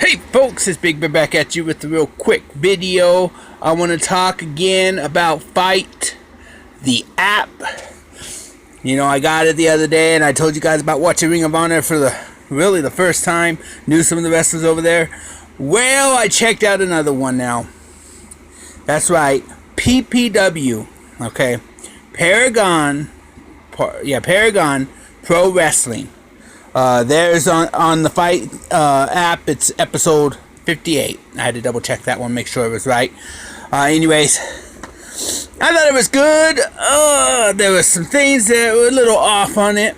Hey folks, it's Big Bear back at you with a real quick video. I want to talk again about Fight, the app. You know, I got it the other day and I told you guys about watching Ring of Honor for the first time. Knew some of the wrestlers over there. Well, I checked out another one now. That's right, PPW. Okay, Paragon Pro Wrestling. There's on the Fight app, it's episode 58. I had to double check that one, make sure it was right. Anyways, I thought it was good. There were some things that were a little off on it.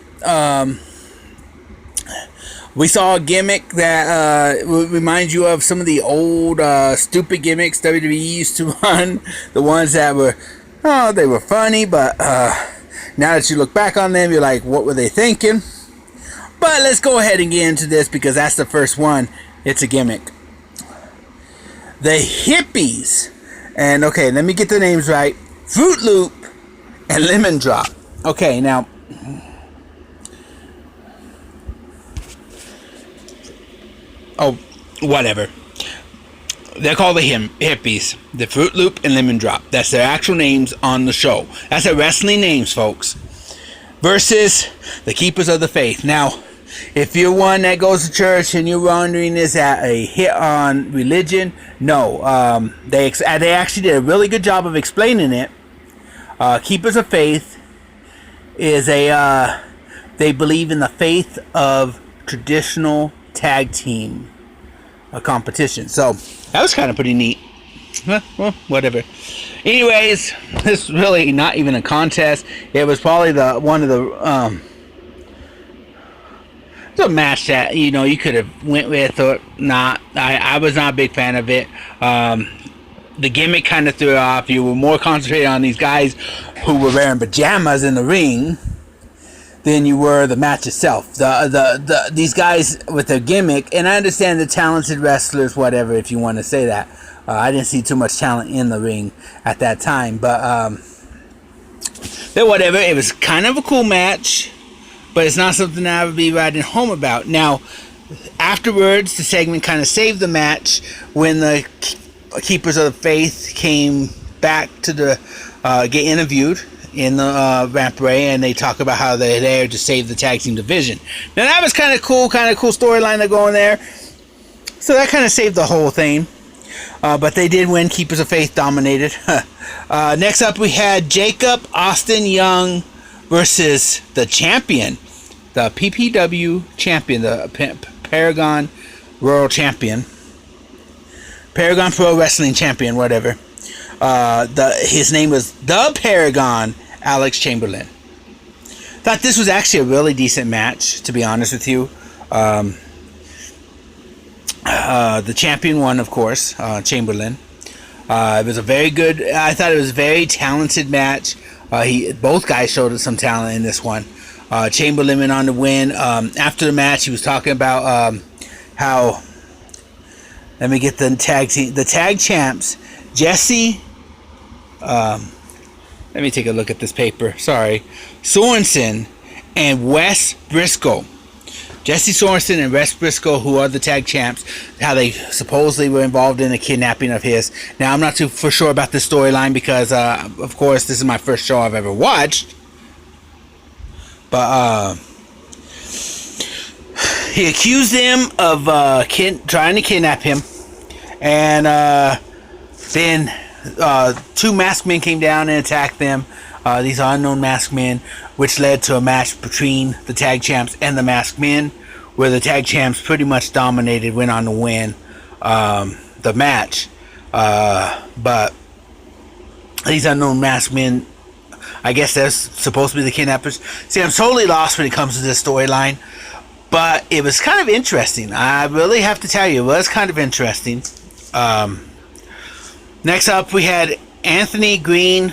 We saw a gimmick that would remind you of some of the old stupid gimmicks WWE used to run. The ones that were, they were funny, but now that you look back on them, you're like, what were they thinking? But let's go ahead and get into this because that's the first one. It's a gimmick. The Hippies. And okay, let me get the names right. Fruit Loop and Lemon Drop. Okay, now. Oh, whatever. They're called the Hippies. The Fruit Loop and Lemon Drop. That's their actual names on the show. That's their wrestling names, folks. Versus the Keepers of the Faith. Now, if you're one that goes to church and you're wondering, is that a hit on religion? No. They actually did a really good job of explaining it. Keepers of Faith is they believe in the faith of traditional tag team competition. So that was kind of pretty neat. Well, whatever. Anyways, this is really not even a contest. It was probably one of the match that you could have went with or not. I was not a big fan of it. The gimmick kind of threw it off. You were more concentrated on these guys who were wearing pajamas in the ring than you were the match itself. These guys with their gimmick, and I understand the talented wrestlers, whatever, if you want to say that. I didn't see too much talent in the ring at that time, but whatever. It was kind of a cool match, but it's not something that I would be riding home about. Now, afterwards, the segment kind of saved the match when the Keepers of the Faith came back to get interviewed in the rampway, and they talk about how they're there to save the tag team division. Now, that was kind of cool storyline to go in there. So that kind of saved the whole thing. But they did win. Keepers of Faith dominated. Next up, we had Jacob Austin Young versus the champion, the PPW champion, the Paragon World Champion, Paragon Pro Wrestling Champion, whatever. His name was the Paragon Alex Chamberlain. Thought this was actually a really decent match, to be honest with you. The champion won, of course, Chamberlain. It was a very good. I thought it was a very talented match. Both guys showed some talent in this one. Chamberlain went on to win. After the match, he was talking about how. Let me get the tag champs. Jesse. Let me take a look at this paper. Sorry, Sorensen and Wes Briscoe. Jesse Sorensen and Wes Briscoe, who are the tag champs, how they supposedly were involved in a kidnapping of his. Now, I'm not too for sure about this storyline because, of course, this is my first show I've ever watched. But he accused them of trying to kidnap him. And then two masked men came down and attacked them. These are unknown masked men, which led to a match between the tag champs and the masked men, where the tag champs pretty much dominated, went on to win the match. But these unknown masked men, I guess they're supposed to be the kidnappers. See, I'm totally lost when it comes to this storyline, but it was kind of interesting. I really have to tell you, it was kind of interesting. Next up, we had Anthony Green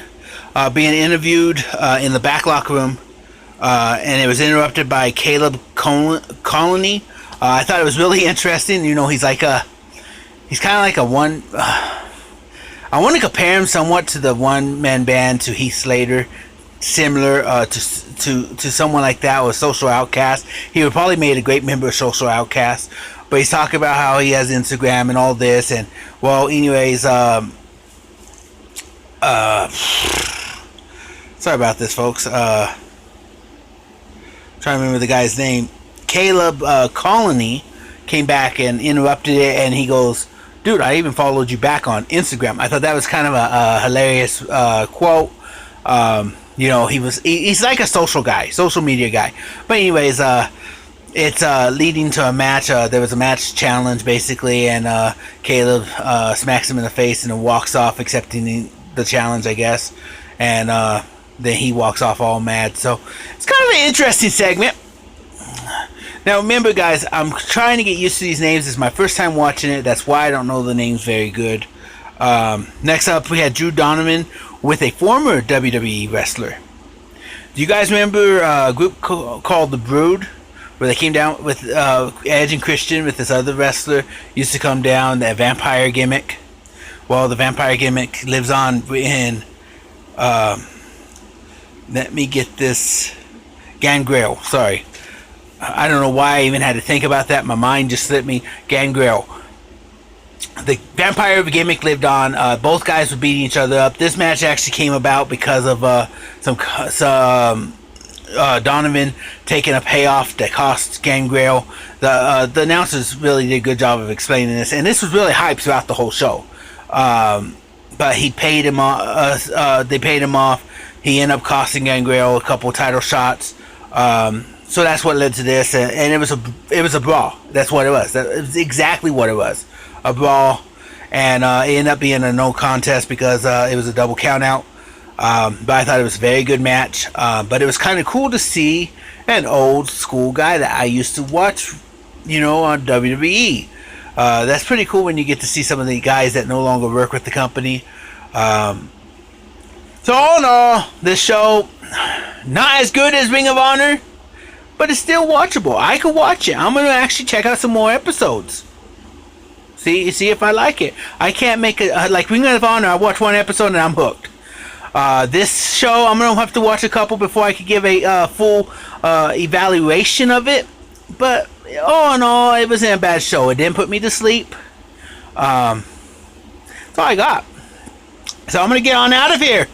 being interviewed in the back locker room, and it was interrupted by Caleb Colony. I thought it was really interesting. He's kind of like a one. I want to compare him somewhat to the one-man band to Heath Slater. similar to someone like that or Social Outcast. He would probably made a great member of Social Outcast. But he's talking about how he has Instagram and all this, and well, anyways, sorry about this, folks. Trying to remember the guy's name. Caleb Colony came back and interrupted it, and he goes, "Dude, I even followed you back on Instagram." I thought that was kind of a hilarious quote. He's like a social guy, social media guy. But anyways, it's leading to a match. There was a match challenge basically, and Caleb smacks him in the face and then walks off, accepting the challenge, I guess. And then he walks off all mad. So it's kind of an interesting segment. Now remember, guys, I'm trying to get used to these names. It's my first time watching it. That's why I don't know the names very good. Next up, we had Drew Donovan with a former WWE wrestler. Do you guys remember a group called The Brood, where they came down with Edge and Christian with this other wrestler? Used to come down, that vampire gimmick. Well, the vampire gimmick lives on in, let me get this, Gangrel. Sorry. I don't know why I even had to think about that. My mind just slipped me. Gangrel. The vampire gimmick lived on. Both guys were beating each other up. This match actually came about because of some Donovan taking a payoff that cost Gangrel. The announcers really did a good job of explaining this, and this was really hyped throughout the whole show. But he paid him off. They paid him off. He ended up costing Gangrel a couple title shots. So that's what led to this, and it was a brawl. That's what it was. That was exactly what it was, a brawl, and it ended up being a no contest because it was a double count out. But I thought it was a very good match. But it was kind of cool to see an old school guy that I used to watch, on WWE. That's pretty cool when you get to see some of the guys that no longer work with the company. So all in all, this show, not as good as Ring of Honor, but it's still watchable. I could watch it. I'm going to actually check out some more episodes. See if I like it. I can't make it like Ring of Honor. I watch one episode and I'm hooked. This show, I'm going to have to watch a couple before I could give a full evaluation of it. But all in all, it wasn't a bad show. It didn't put me to sleep. That's all I got. So I'm going to get on out of here.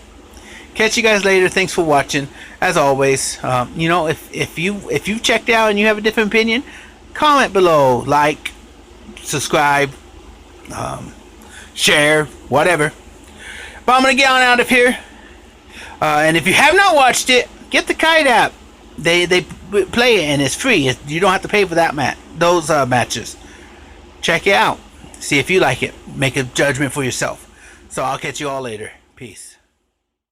Catch you guys later. Thanks for watching. As always, if you checked out and you have a different opinion, comment below, like, subscribe, share, whatever. But I'm gonna get on out of here. And if you have not watched it, get the Kite app. They play it and it's free. You don't have to pay for those matches. Check it out. See if you like it. Make a judgment for yourself. So I'll catch you all later. Peace.